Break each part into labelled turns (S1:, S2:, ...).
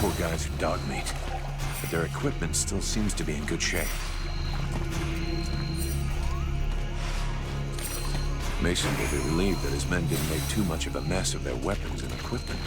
S1: poor guys are dog meat, but their equipment still seems to be in good shape. Mason will be relieved that his men didn't make too much of a mess of their weapons and equipment.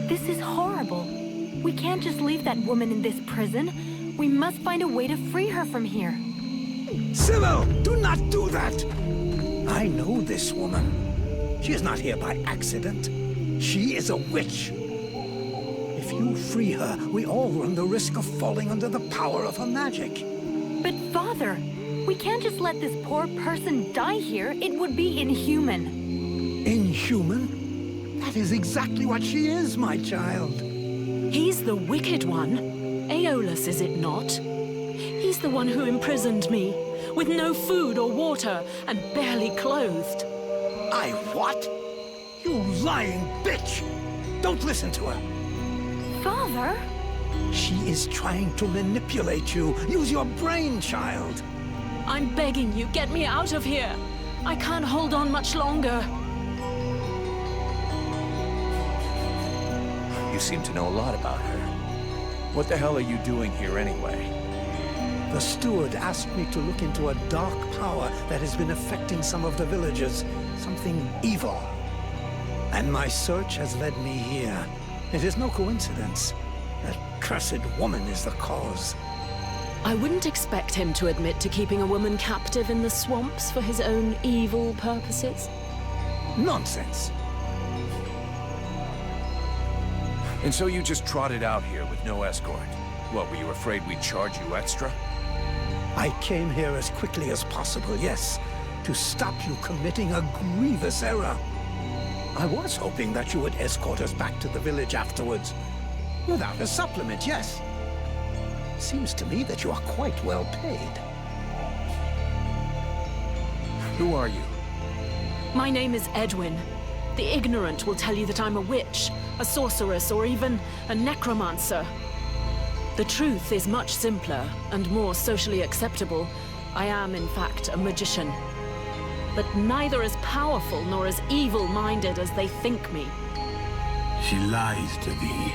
S2: This is horrible. We can't just leave that woman in this prison. We must find a way to free her from here.
S3: Sybil, do not do that! I know this woman. She is not here by accident. She is a witch. If you free her, we all run the risk of falling under the power of her magic.
S2: But Father, we can't just let this poor person die here. It would be inhuman.
S3: Inhuman? That is exactly what she is, my child.
S4: He's the wicked one. Aeolus, is it not? He's the one who imprisoned me, with no food or water, and barely clothed.
S3: I what? You lying bitch! Don't listen to her.
S2: Father?
S3: She is trying to manipulate you. Use your brain, child.
S4: I'm begging you, get me out of here. I can't hold on much longer.
S1: You seem to know a lot about her. What the hell are you doing here anyway?
S3: The steward asked me to look into a dark power that has been affecting some of the villagers. Something evil. And my search has led me here. It is no coincidence. That cursed woman is the cause.
S4: I wouldn't expect him to admit to keeping a woman captive in the swamps for his own evil purposes.
S3: Nonsense.
S1: And so you just trotted out here with no escort? What, were you afraid we'd charge you extra?
S3: I came here as quickly as possible, yes, to stop you committing a grievous error. I was hoping that you would escort us back to the village afterwards. Without a supplement, yes. Seems to me that you are quite well paid.
S1: Who are you?
S4: My name is Edwin. The ignorant will tell you that I'm a witch, a sorceress, or even a necromancer. The truth is much simpler and more socially acceptable. I am, in fact, a magician. But neither as powerful nor as evil-minded as they think me.
S5: She lies to thee.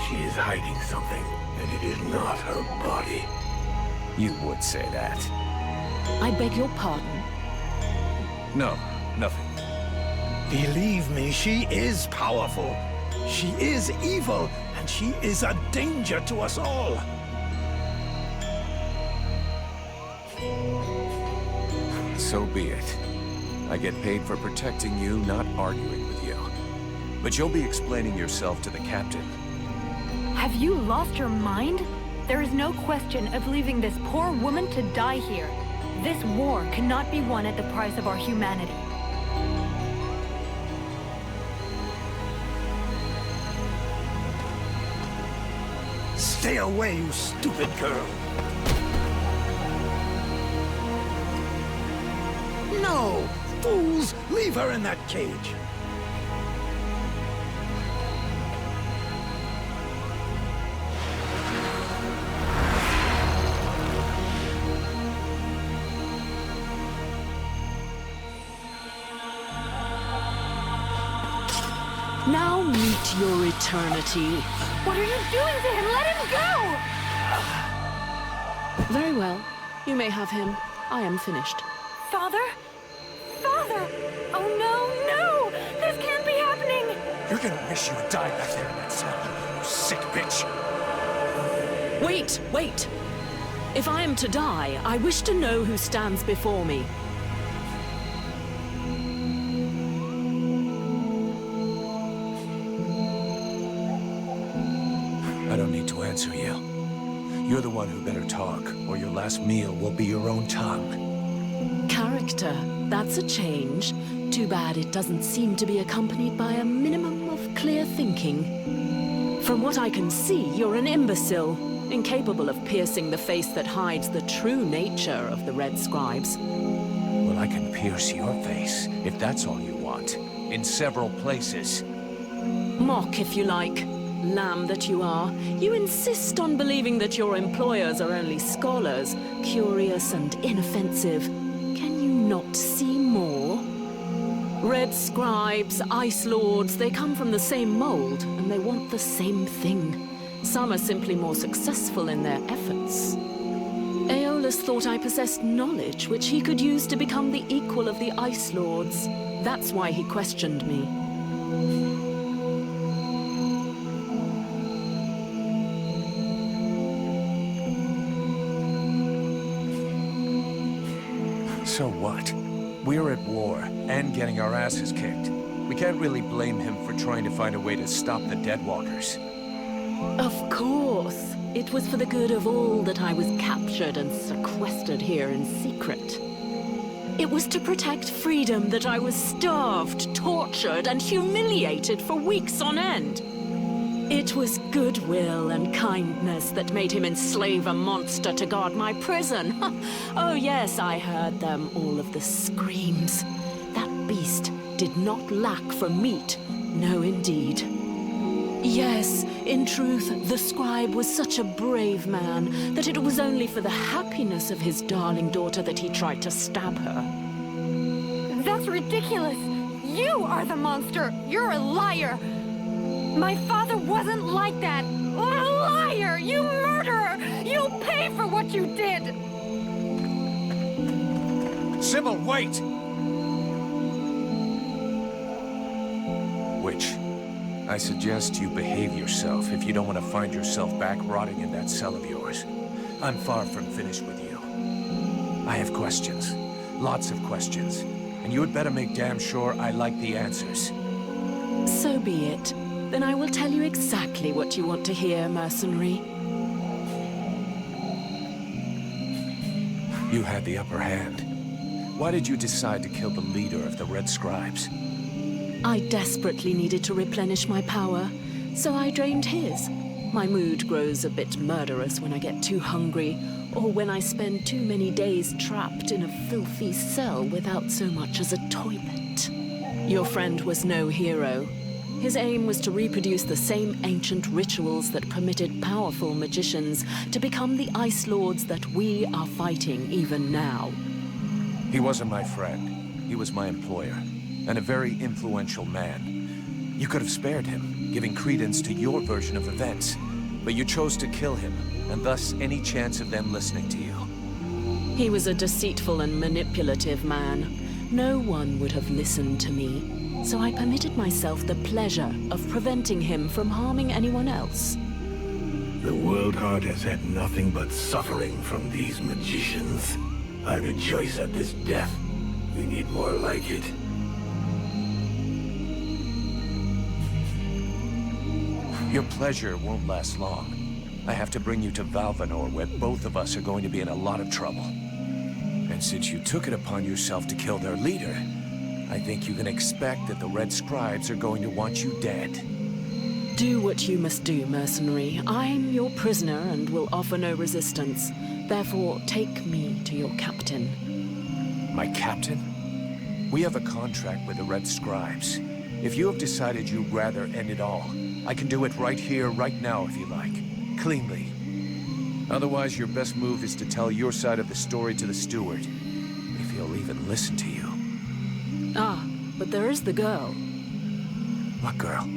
S5: She is hiding something, and it is not her body.
S1: You would say that.
S4: I beg your pardon.
S1: No, nothing.
S3: Believe me, she is powerful. She is evil, and she is a danger to us all.
S1: So be it. I get paid for protecting you, not arguing with you. But you'll be explaining yourself to the captain.
S2: Have you lost your mind? There is no question of leaving this poor woman to die here. This war cannot be won at the price of our humanity.
S3: Stay away, you stupid girl. No! Fools! Leave her in that cage!
S4: Now meet your eternity.
S2: What are you doing to him? Let him go!
S4: Very well. You may have him. I am finished.
S2: Father? Father! Oh no, no! This can't be happening!
S1: You're gonna wish you had died back there in that cell, you sick bitch!
S4: Wait, wait! If I am to die, I wish to know who stands before me.
S1: I don't need to answer you. You're the one who better talk, or your last meal will be your own tongue.
S4: Character, that's a change. Too bad it doesn't seem to be accompanied by a minimum of clear thinking. From what I can see, you're an imbecile, incapable of piercing the face that hides the true nature of the Red Scribes.
S1: Well, I can pierce your face, if that's all you want, in several places.
S4: Mock, if you like. Lamb that you are, you insist on believing that your employers are only scholars, curious and inoffensive. Can you not see more? Red Scribes, Ice Lords, they come from the same mold, and they want the same thing. Some are simply more successful in their efforts. Aeolus thought I possessed knowledge which he could use to become the equal of the Ice Lords. That's why he questioned me.
S1: So what? We're at war, and getting our asses kicked. We can't really blame him for trying to find a way to stop the Deadwalkers.
S4: Of course. It was for the good of all that I was captured and sequestered here in secret. It was to protect freedom that I was starved, tortured, and humiliated for weeks on end. It was goodwill and kindness that made him enslave a monster to guard my prison. Oh yes, I heard them, all of the screams. That beast did not lack for meat. No, indeed. Yes, in truth, the scribe was such a brave man that it was only for the happiness of his darling daughter that he tried to stab her.
S2: That's ridiculous! You are the monster! You're a liar! My father wasn't like that! A liar! You murderer! You'll pay for what you did!
S1: Sybil, wait! Witch, I suggest you behave yourself if you don't want to find yourself back rotting in that cell of yours. I'm far from finished with you. I have questions. Lots of questions. And you had better make damn sure I like the answers.
S4: So be it. Then I will tell you exactly what you want to hear, mercenary.
S1: You had the upper hand. Why did you decide to kill the leader of the Red Scribes?
S4: I desperately needed to replenish my power, so I drained his. My mood grows a bit murderous when I get too hungry, or when I spend too many days trapped in a filthy cell without so much as a toilet. Your friend was no hero. His aim was to reproduce the same ancient rituals that permitted powerful magicians to become the Ice Lords that we are fighting even now.
S1: He wasn't my friend. He was my employer, and a very influential man. You could have spared him, giving credence to your version of events, but you chose to kill him, and thus any chance of them listening to you.
S4: He was a deceitful and manipulative man. No one would have listened to me. So I permitted myself the pleasure of preventing him from harming anyone else.
S5: The World Heart has had nothing but suffering from these magicians. I rejoice at this death. We need more like it.
S1: Your pleasure won't last long. I have to bring you to Valvanor, where both of us are going to be in a lot of trouble. And since you took it upon yourself to kill their leader, I think you can expect that the Red Scribes are going to want you dead.
S4: Do what you must do, mercenary. I'm your prisoner and will offer no resistance. Therefore, take me to your captain.
S1: My captain? We have a contract with the Red Scribes. If you have decided you'd rather end it all, I can do it right here, right now, if you like. Cleanly. Otherwise, your best move is to tell your side of the story to the steward. If he'll even listen to you.
S4: Ah, but there is the girl.
S1: What girl?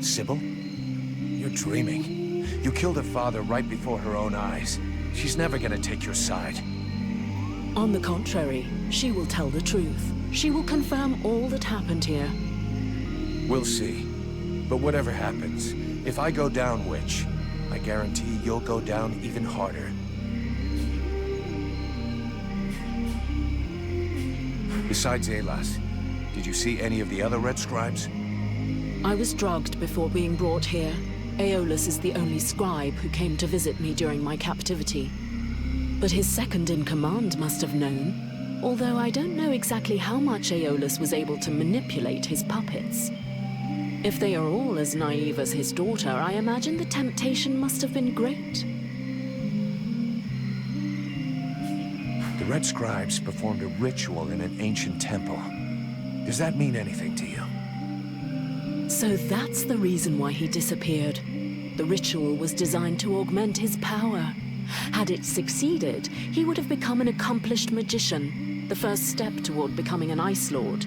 S1: Sybil? You're dreaming. You killed her father right before her own eyes. She's never gonna take your side.
S4: On the contrary, she will tell the truth. She will confirm all that happened here.
S1: We'll see. But whatever happens, if I go down, Witch, I guarantee you'll go down even harder. Besides Alas, did you see any of the other Red Scribes?
S4: I was drugged before being brought here. Aeolus is the only scribe who came to visit me during my captivity. But his second-in-command must have known, although I don't know exactly how much Aeolus was able to manipulate his puppets. If they are all as naive as his daughter, I imagine the temptation must have been great.
S1: The Red Scribes performed a ritual in an ancient temple. Does that mean anything to you?
S4: So that's the reason why he disappeared. The ritual was designed to augment his power. Had it succeeded, he would have become an accomplished magician, the first step toward becoming an Ice Lord.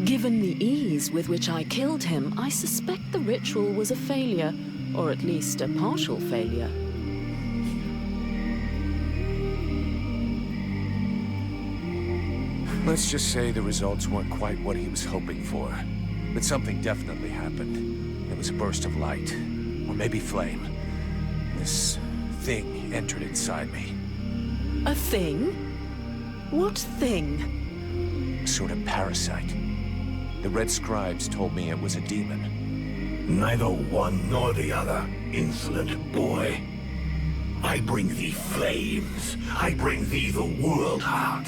S4: Given the ease with which I killed him, I suspect the ritual was a failure, or at least a partial failure.
S1: Let's just say the results weren't quite what he was hoping for. But something definitely happened. There was a burst of light, or maybe flame. This thing entered inside me.
S4: A thing? What thing?
S1: A sort of parasite. The Red Scribes told me it was a demon.
S5: Neither one nor the other, insolent boy. I bring thee flames. I bring thee the world heart.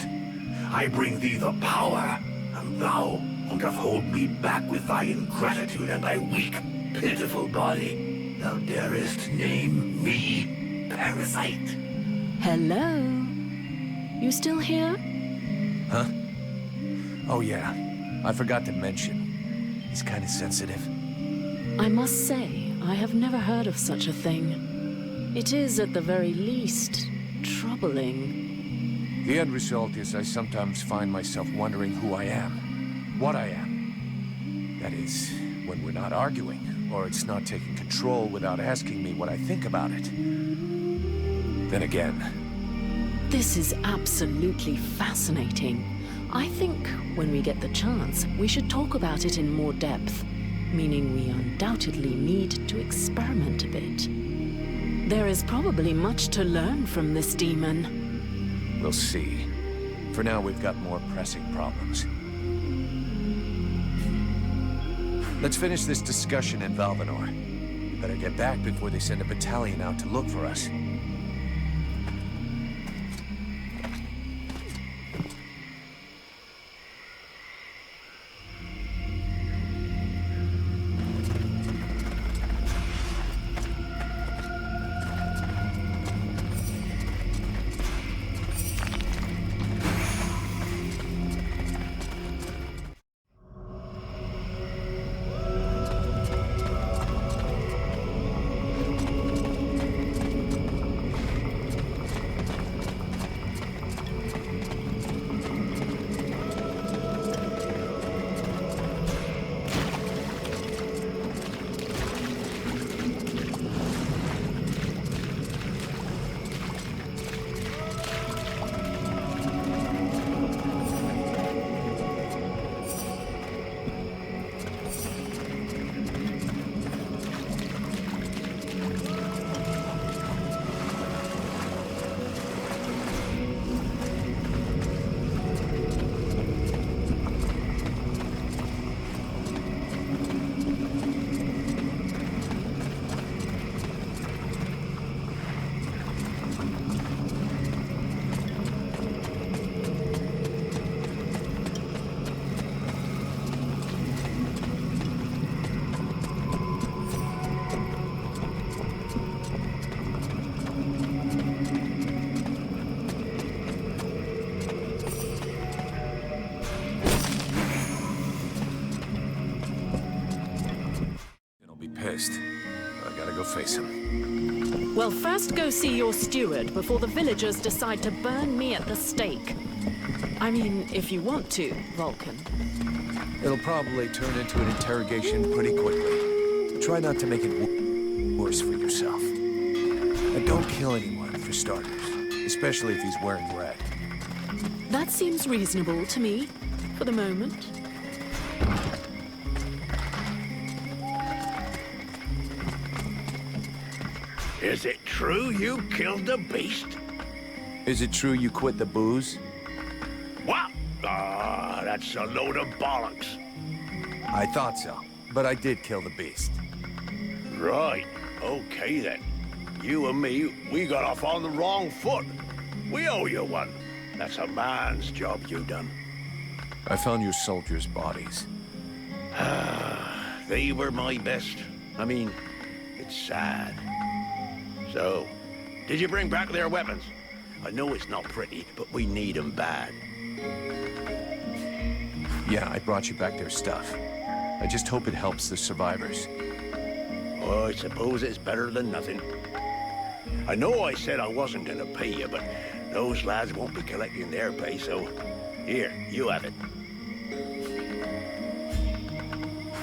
S5: I bring thee the power, and thou doth hold me back with thy ingratitude and thy weak, pitiful body. Thou darest name me parasite.
S4: Hello? You still here?
S1: Huh? Oh yeah, I forgot to mention. He's kind of sensitive.
S4: I must say, I have never heard of such a thing. It is, at the very least, troubling.
S1: The end result is I sometimes find myself wondering who I am. What I am. That is, when we're not arguing, or it's not taking control without asking me what I think about it. Then again...
S4: This is absolutely fascinating. I think, when we get the chance, we should talk about it in more depth. Meaning we undoubtedly need to experiment a bit. There is probably much to learn from this demon.
S1: We'll see. For now, we've got more pressing problems. Let's finish this discussion in Valvanor. Better get back before they send a battalion out to look for us. Pissed. I gotta go face him.
S4: Well, first go see your steward before the villagers decide to burn me at the stake. I mean, if you want to, Vulcan.
S1: It'll probably turn into an interrogation pretty quickly. Try not to make it worse for yourself. And don't kill anyone, for starters. Especially if he's wearing red.
S4: That seems reasonable to me, for the moment.
S5: Is it true you killed the beast?
S1: Is it true you quit the booze?
S5: What? Ah, that's a load of bollocks.
S1: I thought so, but I did kill the beast.
S5: Right. Okay then. You and me, we got off on the wrong foot. We owe you one. That's a man's job you done.
S1: I found your soldiers' bodies.
S5: They were my best. I mean, it's sad. So, did you bring back their weapons? I know it's not pretty, but we need them bad.
S1: Yeah, I brought you back their stuff. I just hope it helps the survivors.
S5: Oh, I suppose it's better than nothing. I know I said I wasn't gonna pay you, but those lads won't be collecting their pay, so... Here, you have it.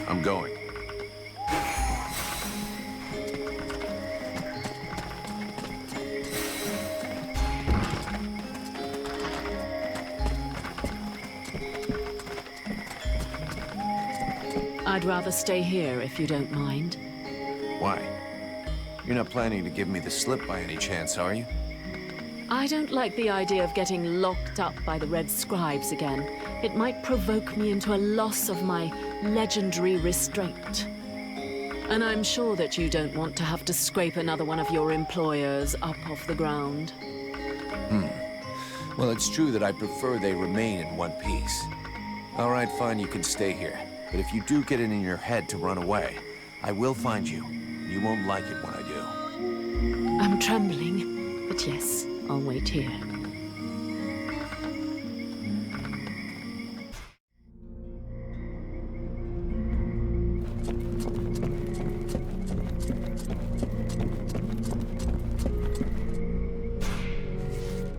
S1: I'm going.
S4: I'd rather stay here if you don't mind.
S1: Why? You're not planning to give me the slip by any chance, are you?
S4: I don't like the idea of getting locked up by the Red Scribes again. It might provoke me into a loss of my legendary restraint. And I'm sure that you don't want to have to scrape another one of your employers up off the ground.
S1: Well, it's true that I prefer they remain in one piece. All right, fine, you can stay here. But if you do get it in your head to run away, I will find you. You won't like it when I do.
S4: I'm trembling, but yes, I'll wait here.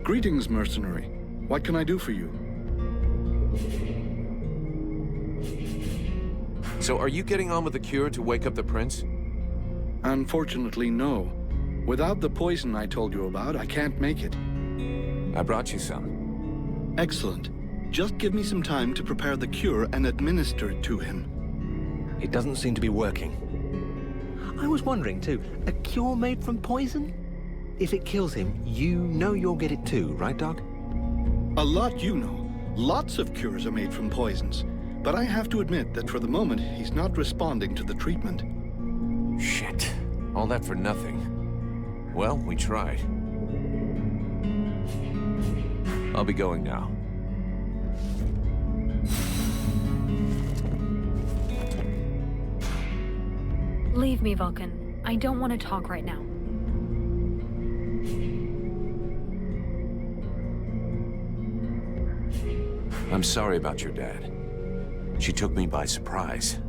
S6: Greetings, mercenary. What can I do for you?
S1: So are you getting on with the cure to wake up the prince?
S6: Unfortunately, no. Without the poison I told you about, I can't make it.
S1: I brought you some.
S6: Excellent. Just give me some time to prepare the cure and administer it to him.
S7: It doesn't seem to be working. I was wondering, too, a cure made from poison? If it kills him, you know you'll get it too, right, Doc?
S6: A lot you know. Lots of cures are made from poisons. But I have to admit that for the moment, he's not responding to the treatment.
S1: Shit. All that for nothing. Well, we tried. I'll be going now.
S2: Leave me, Vulcan. I don't want to talk right now.
S1: I'm sorry about your dad. She took me by surprise.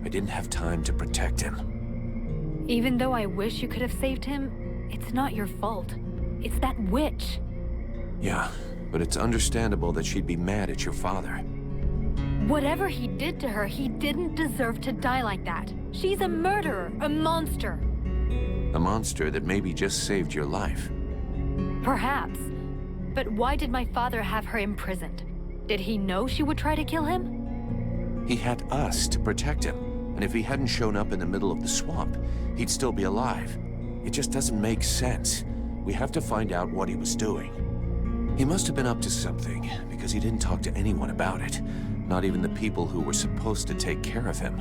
S1: I didn't have time to protect him.
S2: Even though I wish you could have saved him, it's not your fault. It's that witch.
S1: Yeah, but it's understandable that she'd be mad at your father.
S2: Whatever he did to her, he didn't deserve to die like that. She's a murderer, a monster.
S1: A monster that maybe just saved your life.
S2: Perhaps. But why did my father have her imprisoned? Did he know she would try to kill him?
S1: He had us to protect him, and if he hadn't shown up in the middle of the swamp, he'd still be alive. It just doesn't make sense. We have to find out what he was doing. He must have been up to something, because he didn't talk to anyone about it. Not even the people who were supposed to take care of him.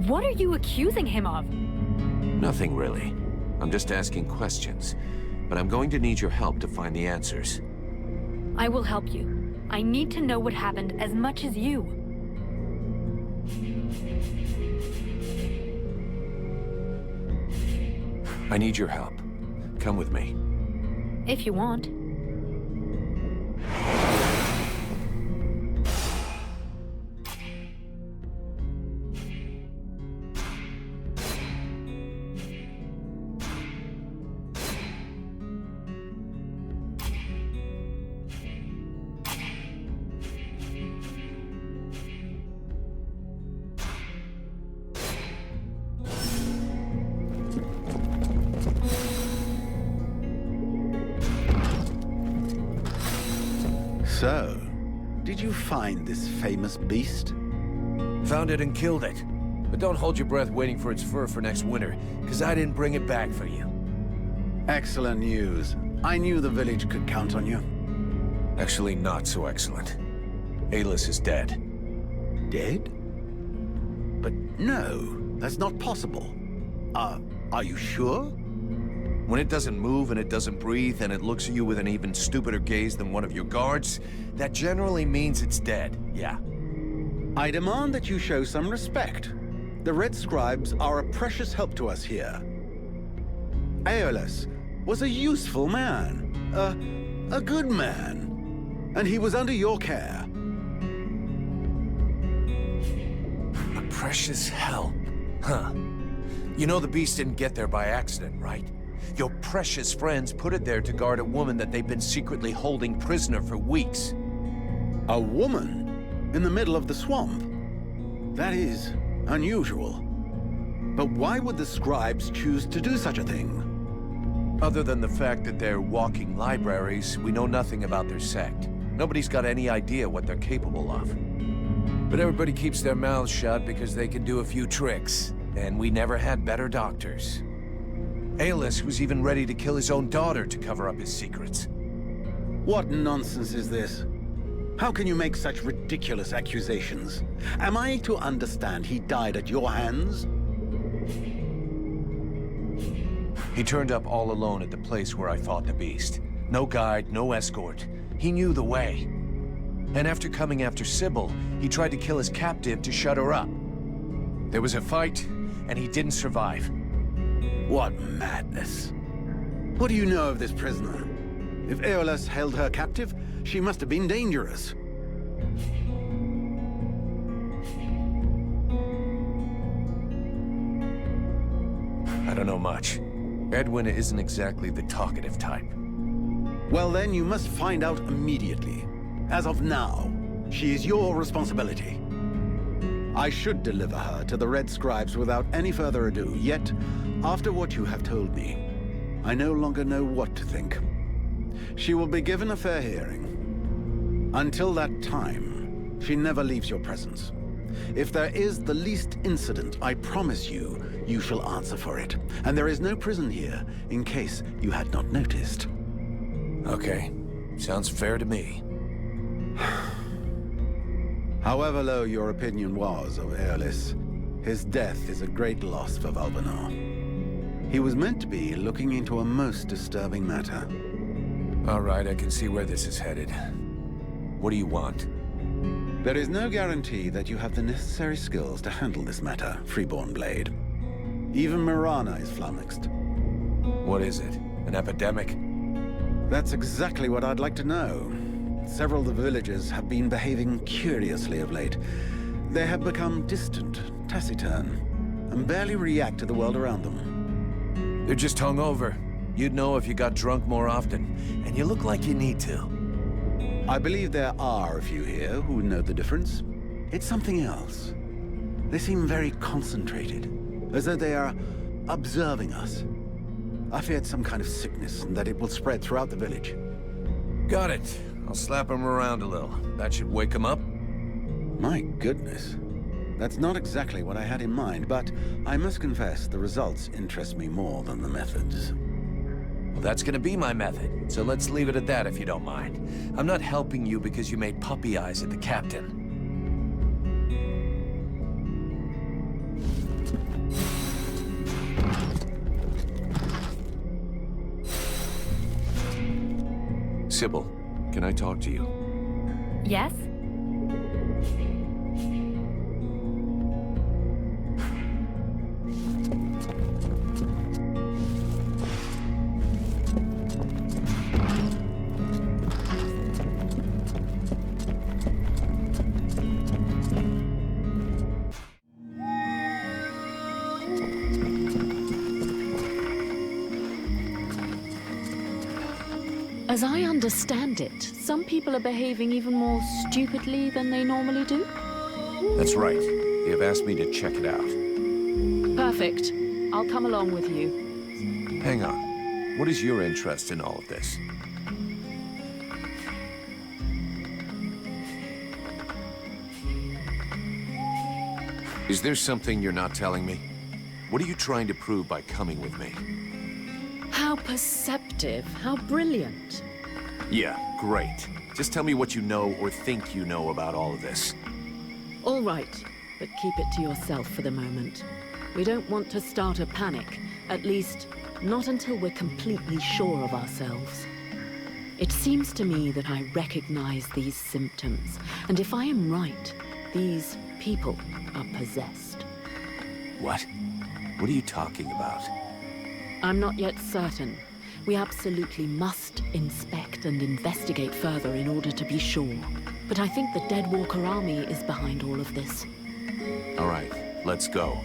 S2: What are you accusing him of?
S1: Nothing really. I'm just asking questions. But I'm going to need your help to find the answers.
S2: I will help you. I need to know what happened as much as you.
S1: I need your help. Come with me.
S2: If you want.
S8: So, did you find this famous beast?
S1: Found it and killed it. But don't hold your breath waiting for its fur for next winter, because I didn't bring it back for you.
S8: Excellent news. I knew the village could count on you.
S1: Actually, not so excellent. Alis is dead.
S8: Dead? But no, that's not possible. Are you sure?
S1: When it doesn't move and it doesn't breathe and it looks at you with an even stupider gaze than one of your guards, that generally means it's dead, yeah.
S8: I demand that you show some respect. The Red Scribes are a precious help to us here. Aeolus was a useful man, a good man, and he was under your care.
S1: A precious help, huh? You know the beast didn't get there by accident, right? Your precious friends put it there to guard a woman that they've been secretly holding prisoner for weeks.
S8: A woman in the middle of the swamp? That is unusual. But why would the scribes choose to do such a thing?
S1: Other than the fact that they're walking libraries, we know nothing about their sect. Nobody's got any idea what they're capable of. But everybody keeps their mouths shut because they can do a few tricks, and we never had better doctors. Aeolus was even ready to kill his own daughter to cover up his secrets.
S8: What nonsense is this? How can you make such ridiculous accusations? Am I to understand he died at your hands?
S1: He turned up all alone at the place where I fought the beast. No guide, no escort. He knew the way. And after coming after Sybil, he tried to kill his captive to shut her up. There was a fight, and he didn't survive.
S8: What madness. What do you know of this prisoner? If Aeolus held her captive, she must have been dangerous.
S1: I don't know much. Edwin isn't exactly the talkative type.
S8: Well then, you must find out immediately. As of now, she is your responsibility. I should deliver her to the Red Scribes without any further ado, yet, after what you have told me, I no longer know what to think. She will be given a fair hearing. Until that time, she never leaves your presence. If there is the least incident, I promise you, you shall answer for it. And there is no prison here, in case you had not noticed.
S1: Okay. Sounds fair to me.
S8: However low your opinion was of Aeolus, his death is a great loss for Valvenar. He was meant to be looking into a most disturbing matter.
S1: All right, I can see where this is headed. What do you want?
S8: There is no guarantee that you have the necessary skills to handle this matter, Freeborn Blade. Even Mirana is flummoxed.
S1: What is it? An epidemic?
S8: That's exactly what I'd like to know. Several of the villagers have been behaving curiously of late. They have become distant, taciturn, and barely react to the world around them.
S1: They're just hungover. You'd know if you got drunk more often, and you look like you need to.
S8: I believe there are a few here who know the difference. It's something else. They seem very concentrated, as though they are observing us. I feared some kind of sickness and that it will spread throughout the village.
S1: Got it. I'll slap them around a little. That should wake them up.
S8: My goodness. That's not exactly what I had in mind, but I must confess the results interest me more than the methods.
S1: Well, that's gonna be my method, so let's leave it at that if you don't mind. I'm not helping you because you made puppy eyes at the captain. Sybil, can I talk to you?
S2: Yes?
S4: As I understand it, some people are behaving even more stupidly than they normally do.
S1: That's right. They have asked me to check it out.
S4: Perfect. I'll come along with you.
S1: Hang on. What is your interest in all of this? Is there something you're not telling me? What are you trying to prove by coming with me?
S4: How perceptive, how brilliant.
S1: Yeah, great. Just tell me what you know or think you know about all of this.
S4: All right, but keep it to yourself for the moment. We don't want to start a panic, at least not until we're completely sure of ourselves. It seems to me that I recognize these symptoms, and if I am right, these people are possessed.
S1: What? What are you talking about?
S4: I'm not yet certain. We absolutely must inspect and investigate further in order to be sure. But I think the Deadwalker army is behind all of this.
S1: All right, let's go.